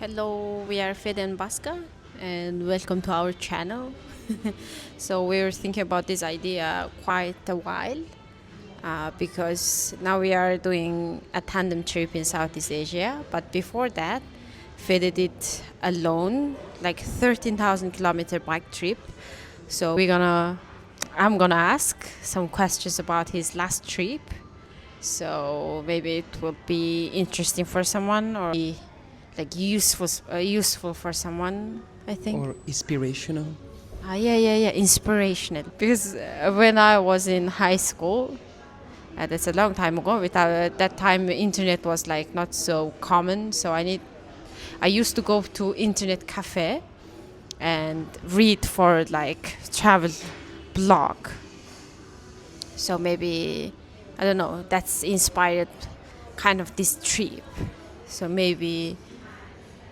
Hello, we are FedenBaaska's and welcome to our channel. So we were thinking about this idea quite a while because now we are doing a tandem trip in Southeast Asia. But before that, Fede did alone, like 13,000 kilometer bike trip. So I'm gonna ask some questions about his last trip. So maybe it will be interesting for someone or be like useful for someone, I think. Or inspirational. Yeah, inspirational. Because when I was in high school, that's a long time ago. At that time, internet was like not so common. So I used to go to internet cafe and read for like travel blog. So maybe I don't know. That's inspired kind of this trip. So maybe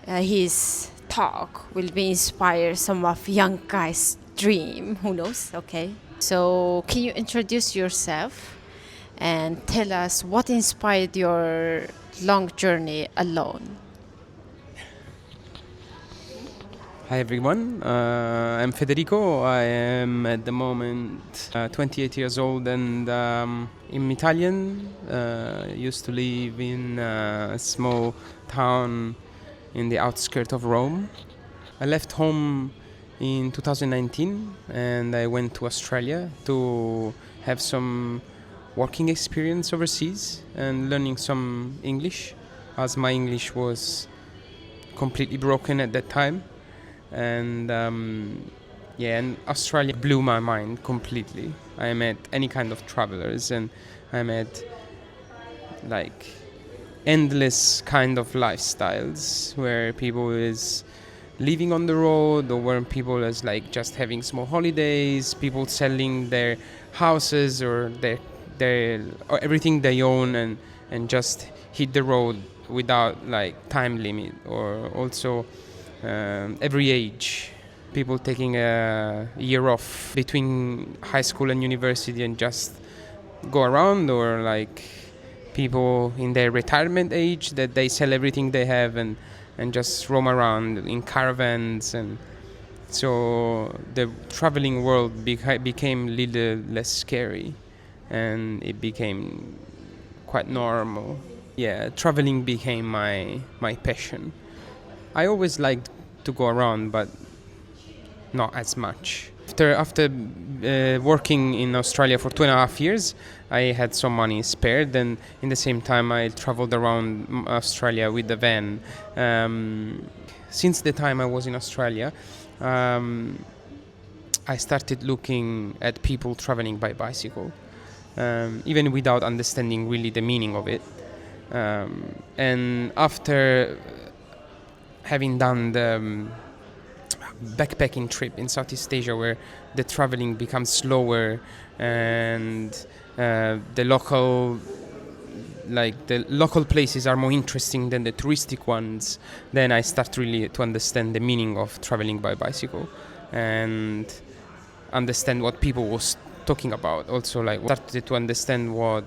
his talk will be inspire some of young guys' dream. Who knows? Okay. So can you introduce yourself and tell us what inspired your long journey alone? Hi everyone, I'm Federico. I am at the moment 28 years old and I'm Italian. Used to live in a small town in the outskirts of Rome. I left home in 2019 and I went to Australia to have some working experience overseas and learning some English, as my English was completely broken at that time. And and Australia blew my mind completely. I met any kind of travelers and I met like endless kind of lifestyles where people is living on the road or where people is like just having small holidays, people selling their houses or their or everything they own and just hit the road without like time limit, or also every age, people taking a year off between high school and university and just go around, or like people in their retirement age that they sell everything they have and just roam around in caravans. And so the traveling world became a little less scary and it became quite normal. Yeah, traveling became my passion. I always liked to go around, but not as much. After working in Australia for 2.5 years, I had some money spared, and in the same time I traveled around Australia with the van. Since the time I was in Australia, I started looking at people traveling by bicycle, even without understanding really the meaning of it. And after having done the backpacking trip in Southeast Asia, where the traveling becomes slower and the local places are more interesting than the touristic ones, then I start really to understand the meaning of traveling by bicycle and understand what people was talking about. Also, like started to understand what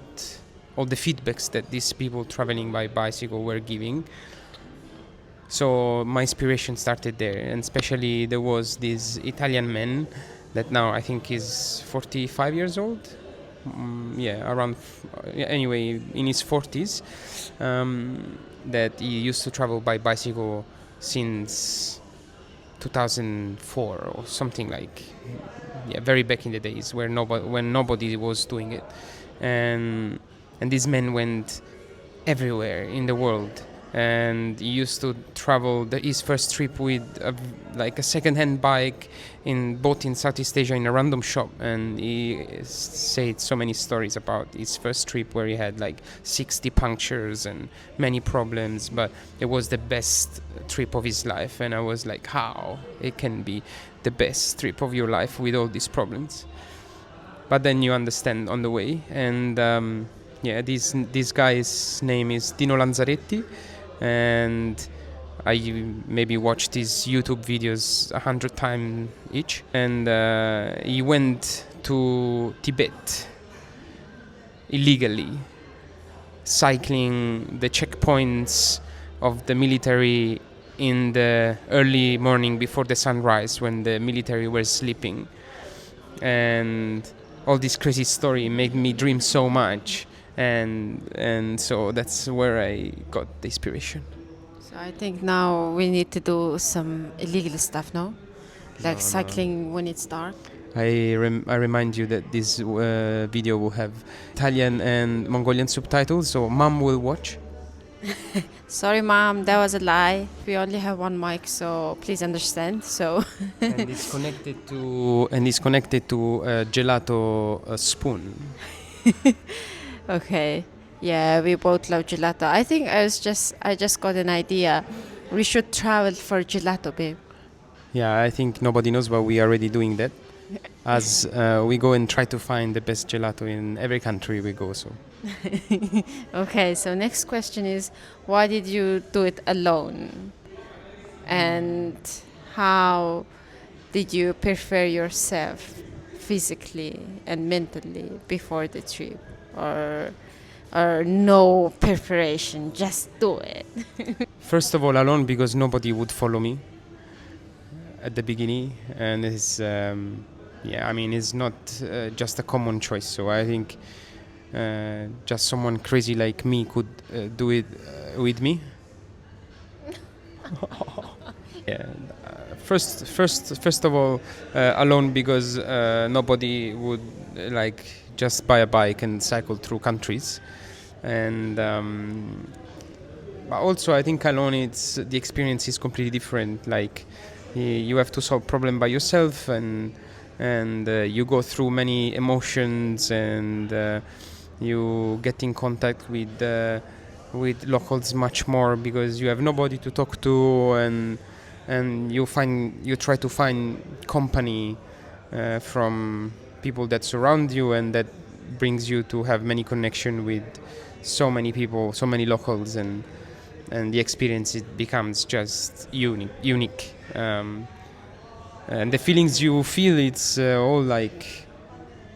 all the feedbacks that these people traveling by bicycle were giving. So my inspiration started there, and especially there was this Italian man that now I think is 45 years old. Anyway, in his 40s, that he used to travel by bicycle since 2004 or something like, very back in the days when nobody was doing it, and this man went everywhere in the world. And he used to travel his first trip with a second-hand bike bought in Southeast Asia in a random shop, and he said so many stories about his first trip where he had like 60 punctures and many problems, but it was the best trip of his life. And I was like, how it can be the best trip of your life with all these problems? But then you understand on the way. And this guy's name is Dino Lanzaretti, and I maybe watched his YouTube videos 100 times each. And he went to Tibet illegally, cycling the checkpoints of the military in the early morning before the sunrise when the military were sleeping. And all this crazy story made me dream so much. And so that's where I got the inspiration. So I think now we need to do some illegal stuff, no? Like cycling when it's dark. I remind you that this video will have Italian and Mongolian subtitles, so Mom will watch. Sorry, Mom, that was a lie. We only have one mic, so please understand. So and it's connected to a gelato spoon. Okay. Yeah, we both love gelato. I think I just got an idea. We should travel for gelato, babe. Yeah, I think nobody knows, but we are already doing that. As we go and try to find the best gelato in every country we go. So. Okay, so next question is, why did you do it alone? And how did you prepare yourself physically and mentally before the trip? Or no preparation, just do it? First of all, alone, because nobody would follow me at the beginning, and it's it's not just a common choice. So I think just someone crazy like me could do it with me. Yeah. First of all, alone, because nobody would just buy a bike and cycle through countries, and but also I think alone the experience is completely different. Like you have to solve problem by yourself, and you go through many emotions, and you get in contact with locals much more because you have nobody to talk to, and you try to find company from people that surround you, and that brings you to have many connection with so many people, so many locals, and the experience, it becomes just unique. And the feelings you feel, it's all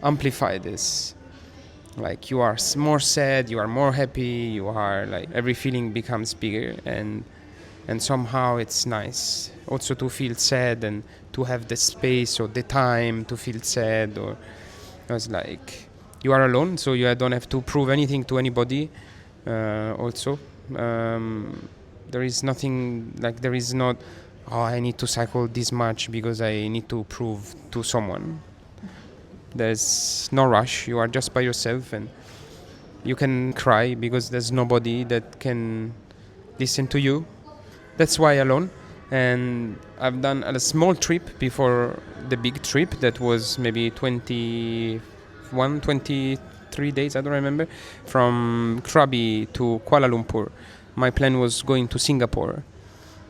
amplified. This, you are more sad, you are more happy, you are every feeling becomes bigger, and somehow it's nice also to feel sad and to have the space or the time to feel sad. Or it's you are alone, so you don't have to prove anything to anybody. Also, there is nothing there is not, I need to cycle this much because I need to prove to someone. There's no rush. You are just by yourself, and you can cry because there's nobody that can listen to you. That's why alone. And I've done a small trip before the big trip that was maybe 23 days, I don't remember, from Krabi to Kuala Lumpur. My plan was going to Singapore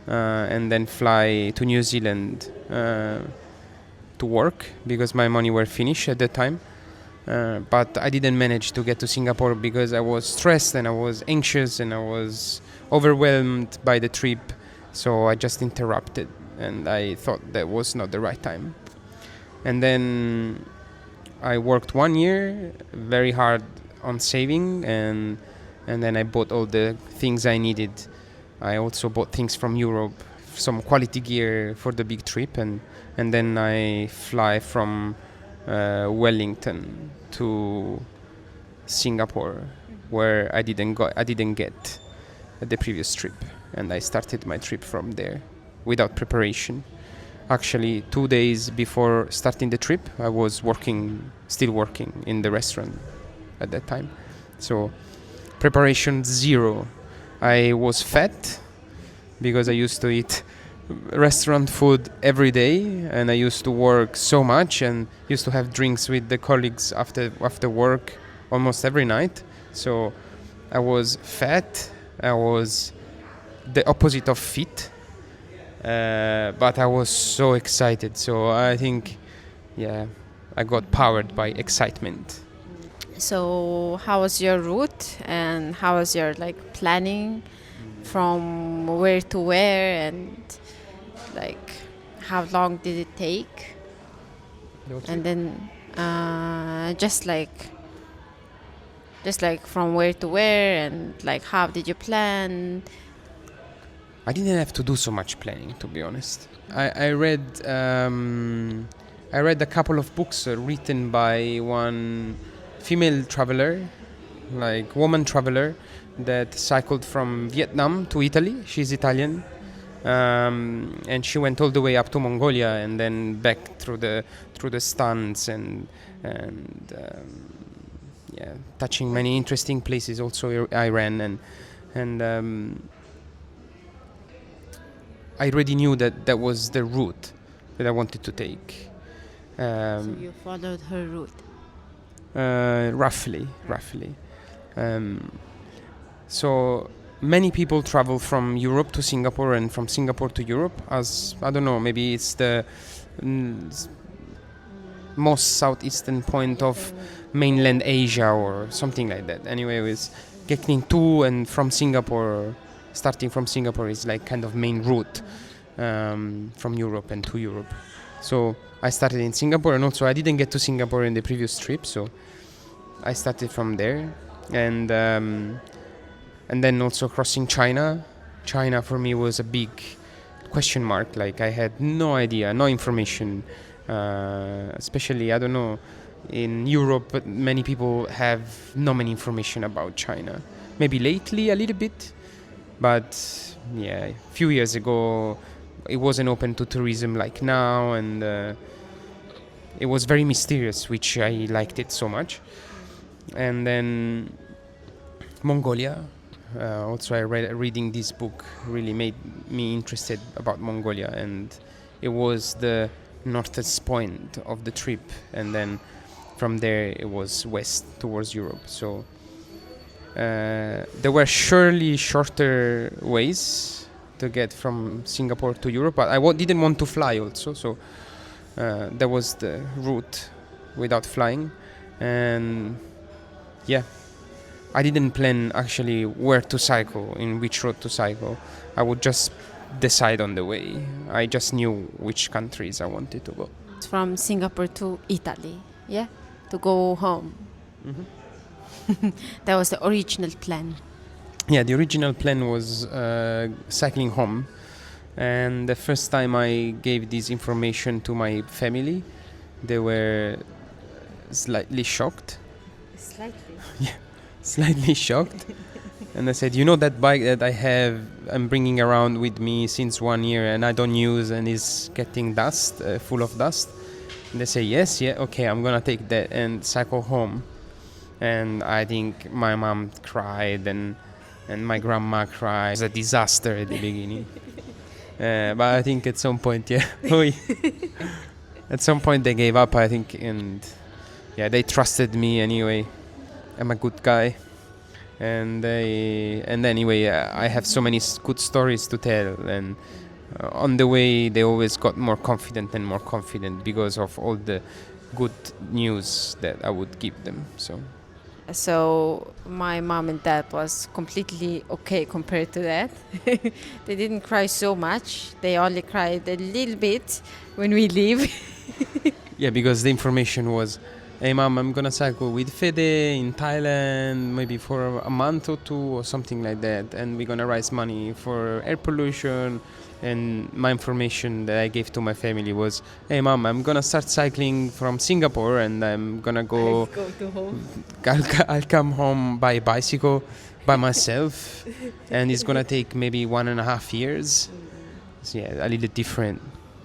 and then fly to New Zealand to work because my money were finished at that time. But I didn't manage to get to Singapore because I was stressed and I was anxious and I was overwhelmed by the trip. So I just interrupted, and I thought that was not the right time. And then I worked 1 year very hard on saving, and then I bought all the things I needed. I also bought things from Europe, some quality gear for the big trip, and then I fly from Wellington to Singapore, where I didn't get at the previous trip, and I started my trip from there without preparation. Actually, 2 days before starting the trip, I was still working in the restaurant at that time. So preparation zero. I was fat because I used to eat restaurant food every day, and I used to work so much and used to have drinks with the colleagues after work almost every night. So I was fat. I was the opposite of fit, but I was so excited. So I think, I got powered by excitement. So how was your route, and how was your planning from where to where, and how long did it take? And then just from where to where, and how did you plan? I didn't have to do so much planning, to be honest. I read a couple of books written by one female traveler, like woman traveler, that cycled from Vietnam to Italy. She's Italian, and she went all the way up to Mongolia and then back through the stands and touching many interesting places. Also Iran and I already knew that was the route that I wanted to take. So you followed her route? Roughly. So many people travel from Europe to Singapore and from Singapore to Europe, as I don't know, maybe it's the most southeastern point of mainland Asia or something like that. Anyway, it's getting to and from Singapore. Starting from Singapore is like kind of main route from Europe and to Europe. So I started in Singapore, and also I didn't get to Singapore in the previous trip, so I started from there, and then also crossing China. China for me was a big question mark. Like I had no idea, no information. Especially, I don't know, in Europe, but many people have not many information about China. Maybe lately a little bit. But yeah, a few years ago, it wasn't open to tourism like now, and it was very mysterious, which I liked it so much. And then Mongolia. Also, reading this book really made me interested about Mongolia, and it was the northest point of the trip, and then from there it was west towards Europe. So there were surely shorter ways to get from Singapore to Europe, but I didn't want to fly also, so that was the route without flying. And yeah, I didn't plan actually where to cycle, in which road to cycle. I would just decide on the way. I just knew which countries I wanted to go. From Singapore to Italy, yeah? To go home. Mm-hmm. That was the original plan. Yeah, the original plan was cycling home. And the first time I gave this information to my family, they were slightly shocked. Slightly? Yeah, slightly shocked. And I said, you know that bike that I'm bringing around with me since 1 year and I don't use and is getting dust, full of dust? And they say, yes, yeah, okay, I'm gonna take that and cycle home. And I think my mom cried and my grandma cried. It was a disaster at the beginning. But I think at some point, yeah, at some point they gave up, I think, and yeah, they trusted me anyway. I'm a good guy. And anyway, I have so many good stories to tell, and on the way they always got more confident and more confident because of all the good news that I would give them. So my mom and dad was completely okay compared to that. They didn't cry so much. They only cried a little bit when we leave. Yeah, because the information was, hey mom, I'm gonna cycle with Fede in Thailand maybe for a month or two or something like that, and we're gonna raise money for air pollution. And my information that I gave to my family was, hey mom, I'm gonna start cycling from Singapore and I'm gonna go to home. I'll come home by bicycle by myself and it's gonna take maybe 1.5 years. So yeah, a little different.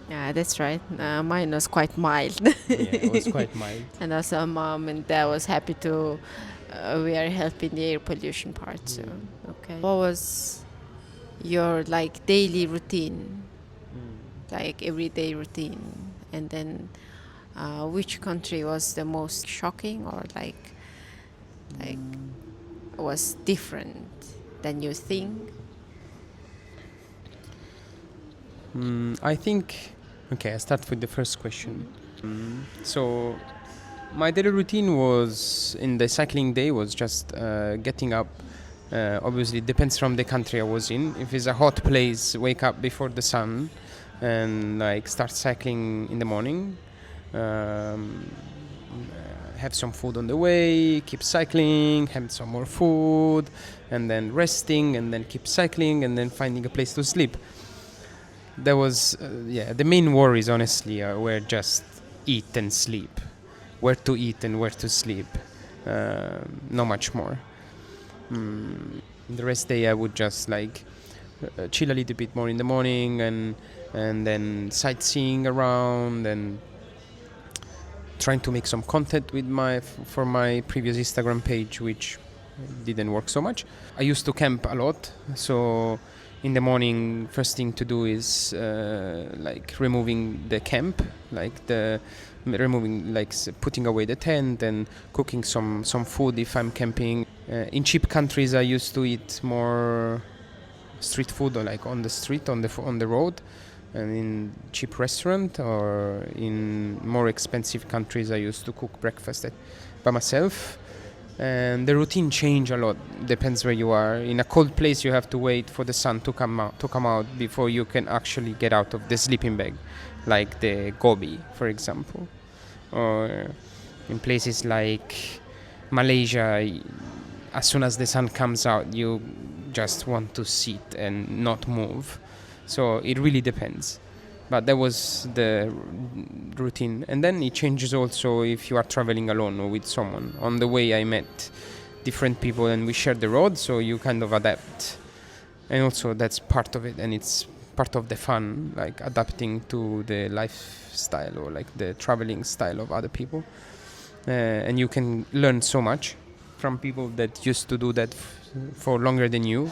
Yeah, that's right. Mine was quite mild. Yeah, it was quite mild. And also mom and dad was happy to we are helping the air pollution part. So okay. What was your like daily routine, like everyday routine, and then which country was the most shocking or like was different than you think? I think, okay, I start with the first question. So my daily routine was in the cycling day was just getting up. Obviously, it depends from the country I was in. If it's a hot place, wake up before the sun and like start cycling in the morning. have some food on the way, keep cycling, have some more food, and then resting, and then keep cycling, and then finding a place to sleep. That was, the main worries, honestly, were just eat and sleep. Where to eat and where to sleep. Not much more. The rest day I would just like chill a little bit more in the morning and then sightseeing around and trying to make some content with for my previous Instagram page, which didn't work so much. I used to camp a lot, so in the morning, first thing to do is like removing the camp, putting away the tent and cooking some food if I'm camping. In cheap countries, I used to eat more street food, or like on the street, on the road, and in cheap restaurant. Or in more expensive countries, I used to cook breakfast by myself. And the routine change a lot, depends where you are. In a cold place, you have to wait for the sun to come out before you can actually get out of the sleeping bag, like the Gobi, for example. Or in places like Malaysia, as soon as the sun comes out, you just want to sit and not move. So it really depends. But that was the routine. And then it changes also if you are traveling alone or with someone. On the way I met different people and we shared the road, so you kind of adapt. And also that's part of it, and it's part of the fun, like adapting to the lifestyle or like the traveling style of other people. And you can learn so much from people that used to do that for longer than you.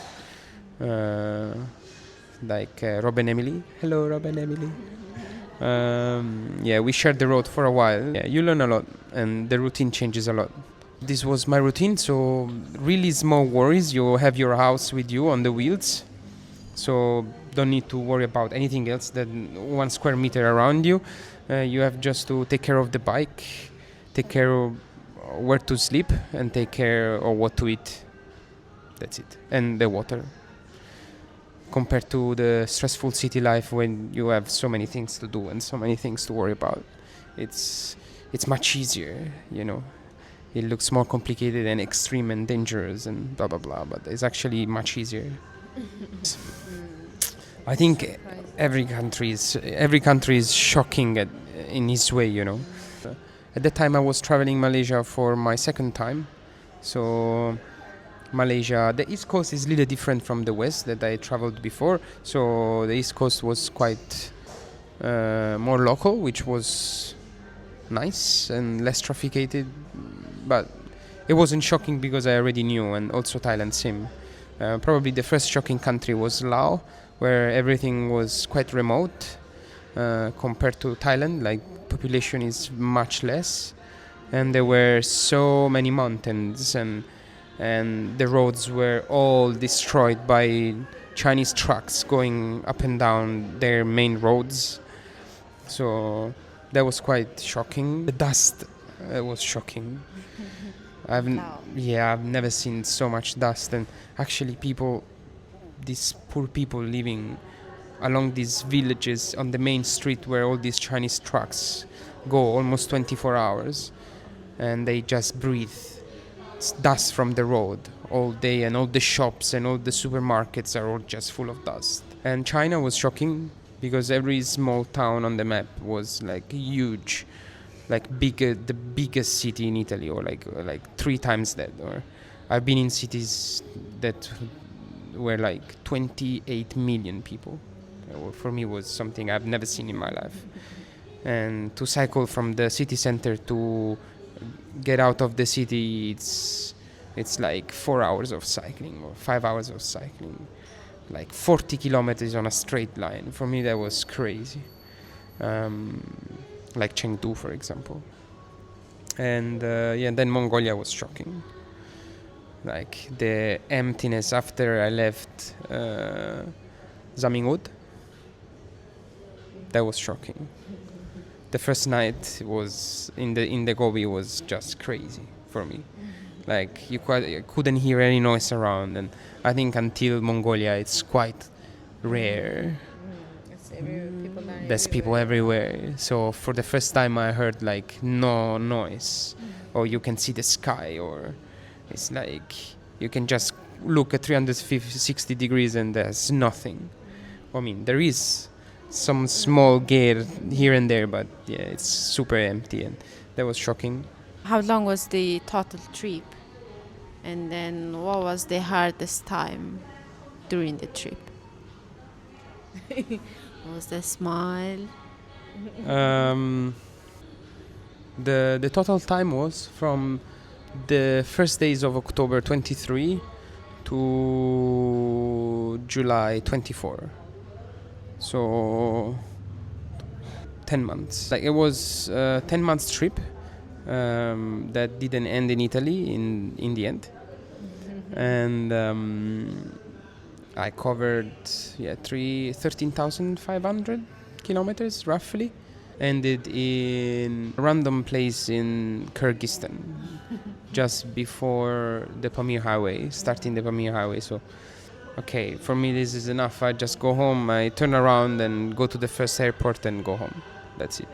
Like Rob and Emily. Hello, Rob and Emily. We shared the road for a while. Yeah, you learn a lot, and the routine changes a lot. This was my routine, so really small worries. You have your house with you on the wheels, so don't need to worry about anything else than 1 square meter around you. You have just to take care of the bike, take care of where to sleep, and take care of what to eat. That's it. And the water. Compared to the stressful city life when you have so many things to do and so many things to worry about, it's much easier, you know. It looks more complicated and extreme and dangerous and blah blah blah, but it's actually much easier. I think every country is shocking in its way, you know. At that time I was traveling Malaysia for my second time, so Malaysia, the East Coast is a little different from the West that I traveled before. So the East Coast was quite more local, which was nice and less trafficated. But it wasn't shocking because I already knew, and also Thailand same. Probably the first shocking country was Laos, where everything was quite remote compared to Thailand. Like population is much less, and there were so many mountains and the roads were all destroyed by Chinese trucks going up and down their main roads. So that was quite shocking. The dust was shocking. I've never seen so much dust, and actually these poor people living along these villages on the main street where all these Chinese trucks go almost 24 hours, and they just breathe dust from the road all day, and all the shops and all the supermarkets are all just full of dust. And China was shocking because every small town on the map was like huge, like the biggest city in Italy, or like 3 times that. Or I've been in cities that were like 28 million people. For me, was something I've never seen in my life. And to cycle from the city center to get out of the city, it's like 4 hours of cycling or 5 hours of cycling, like 40 kilometers on a straight line. For me, that was crazy. Like Chengdu, for example. And then Mongolia was shocking. Like the emptiness after I left Zamingud, that was shocking. The first night was in the Gobi was just crazy for me. Like you couldn't hear any noise around, and I think until Mongolia it's quite rare. There's people everywhere. So for the first time I heard like no noise, or you can see the sky, or it's like you can just look at 360 degrees and there's nothing. I mean, there is some small gear here and there, but yeah, it's super empty, and that was shocking. How long was the total trip? And then what was the hardest time during the trip? Was the smile? The total time was from the first days of October 23 to July 24. So 10 months. Like, it was a 10 months trip that didn't end in Italy in the end. And I covered 13,500 kilometers roughly. Ended in a random place in Kyrgyzstan, just before the Pamir Highway, starting the Pamir Highway. So, okay, for me this is enough. I just go home, I turn around and go to the first airport and go home. That's it.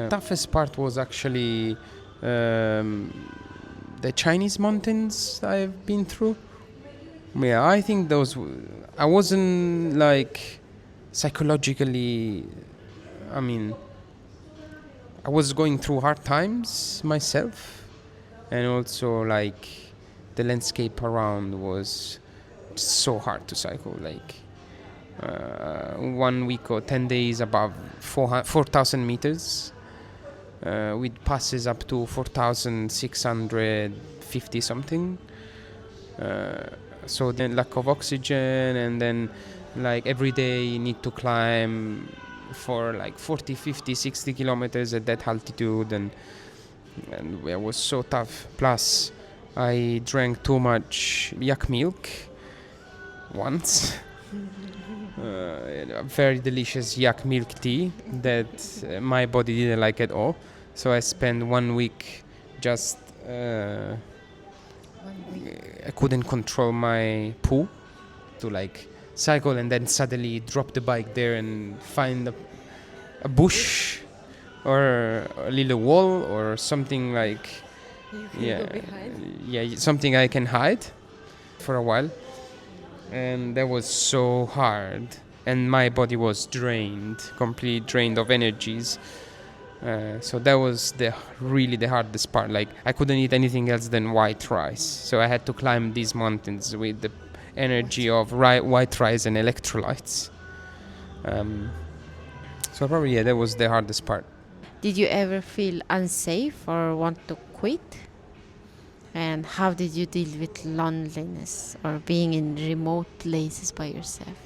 Toughest part was actually the Chinese mountains I've been through. Yeah, I think I wasn't like psychologically, I mean, I was going through hard times myself, and also like the landscape around was so hard to cycle. Like 1 week or 10 days above 4,000 meters, with passes up to 4,650 something. So then lack of oxygen, and then like every day you need to climb for like 40, 50, 60 kilometers at that altitude, and it was so tough. Plus I drank too much yak milk once. Very delicious yak milk tea that my body didn't like at all. So I spent 1 week just I couldn't control my poo to like cycle, and then suddenly drop the bike there and find a bush or a little wall or something like something I can hide for a while. And that was so hard, and my body was completely drained of energies. So that was really the hardest part. Like, I couldn't eat anything else than white rice. So I had to climb these mountains with the energy of white rice and electrolytes. So probably, that was the hardest part. Did you ever feel unsafe or want to quit? And how did you deal with loneliness or being in remote places by yourself?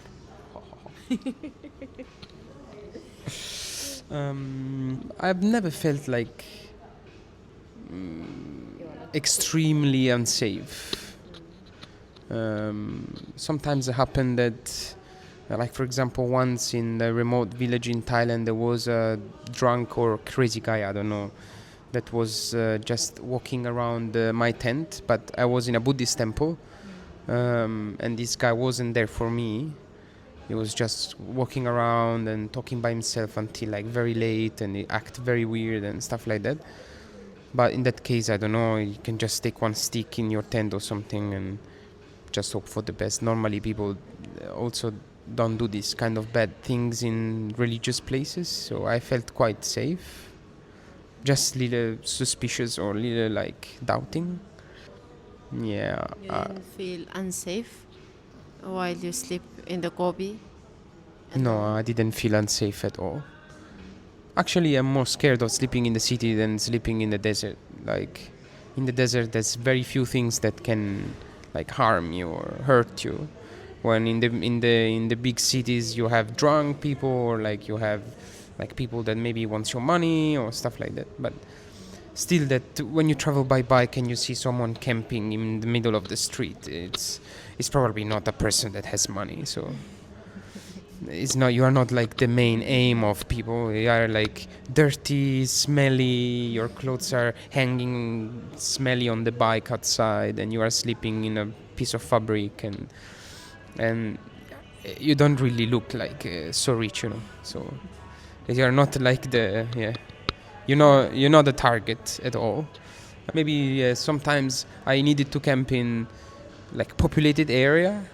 I've never felt like extremely unsafe. Sometimes it happened that, like for example, once in a remote village in Thailand, there was a drunk or crazy guy, I don't know, that was just walking around my tent, but I was in a Buddhist temple, and this guy wasn't there for me. He was just walking around and talking by himself until like very late, and he acted very weird and stuff like that. But in that case, I don't know, you can just take one stick in your tent or something and just hope for the best. Normally people also don't do these kind of bad things in religious places, so I felt quite safe. Just little suspicious or little like doubting. Yeah. You didn't feel unsafe while you sleep in the Gobi? No, I didn't feel unsafe at all. Actually, I'm more scared of sleeping in the city than sleeping in the desert. Like, in the desert, there's very few things that can like harm you or hurt you. When in the big cities, you have drunk people, or like you have like people that maybe wants your money or stuff like that. But still, that when you travel by bike and you see someone camping in the middle of the street, it's probably not a person that has money. So it's not, you are not like the main aim of people. You are like dirty, smelly, your clothes are hanging smelly on the bike outside, and you are sleeping in a piece of fabric, and you don't really look like so rich, you know. So you are not like you're not the target at all. Maybe sometimes I needed to camp in like populated area.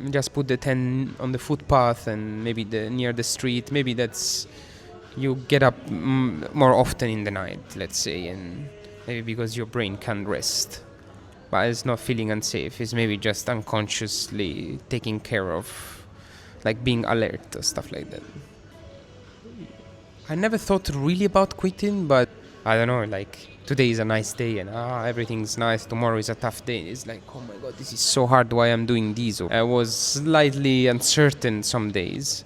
Just put the tent on the footpath and maybe near the street. Maybe that's you get up more often in the night, let's say, and maybe because your brain can't rest. But it's not feeling unsafe. It's maybe just unconsciously taking care of, like being alert or stuff like that. I never thought really about quitting, but I don't know, like today is a nice day and everything's nice, tomorrow is a tough day. It's like, oh my god, this is so hard, why I'm doing this. I was slightly uncertain some days,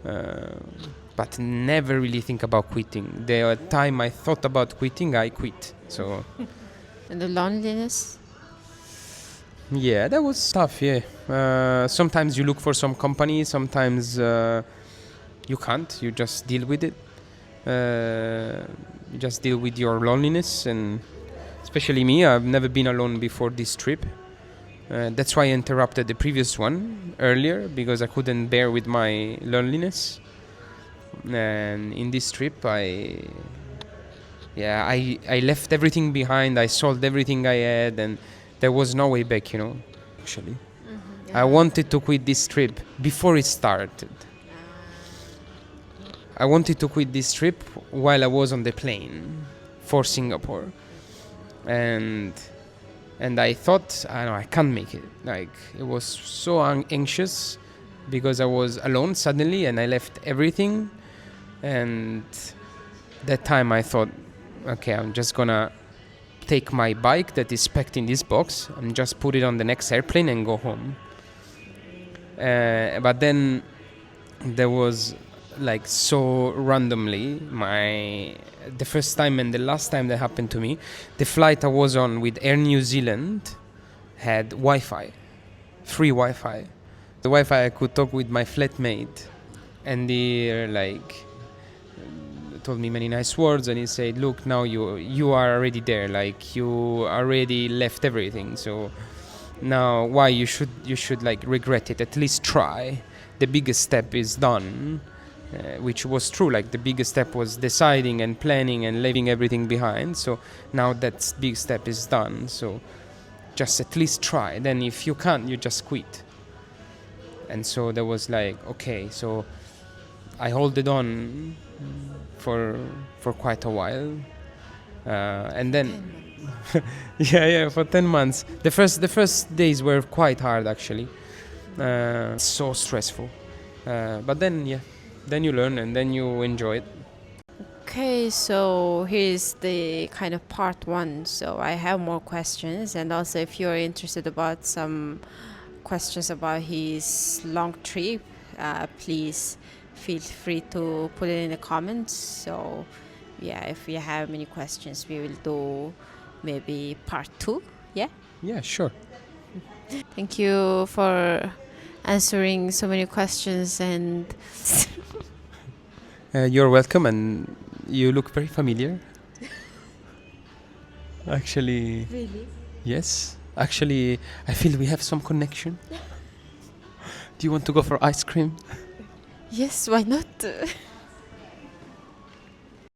but never really think about quitting. The time I thought about quitting, I quit. So. And the loneliness? Yeah, that was tough, yeah. Sometimes you look for some company, sometimes you can't, you just deal with it. You just deal with your loneliness, and especially me, I've never been alone before this trip. That's why I interrupted the previous one earlier, because I couldn't bear with my loneliness. And in this trip, I left everything behind. I sold everything I had, and there was no way back, actually. Mm-hmm, yeah. I wanted to quit this trip before it started. I wanted to quit this trip while I was on the plane for Singapore. And I thought, I can't make it. Like, it was so anxious because I was alone suddenly and I left everything. And that time I thought, okay, I'm just gonna take my bike that is packed in this box and just put it on the next airplane and go home. But then there was, like, so randomly, the first time and the last time that happened to me, the flight I was on with Air New Zealand had Wi-Fi, free Wi-Fi. The Wi-Fi, I could talk with my flatmate, and they told me many nice words, and he said, look, now you are already there, like you already left everything, so now why you should like regret it? At least try. The biggest step is done. Which was true, like the biggest step was deciding and planning and leaving everything behind. So now that big step is done, so just at least try. Then if you can't, you just quit. And so there was like, okay, so I held it on for quite a while, and then for 10 months. The first days were quite hard, actually, so stressful, but then then you learn and then you enjoy it. Okay, so here's the kind of part one. So I have more questions, and also if you're interested about some questions about his long trip, please feel free to put it in the comments. So if you have many questions, we will do maybe part 2. Yeah, sure. Thank you for answering so many questions, and you're welcome, and you look very familiar. Actually, really? Yes, actually, I feel we have some connection. Do you want to go for ice cream? Yes, why not?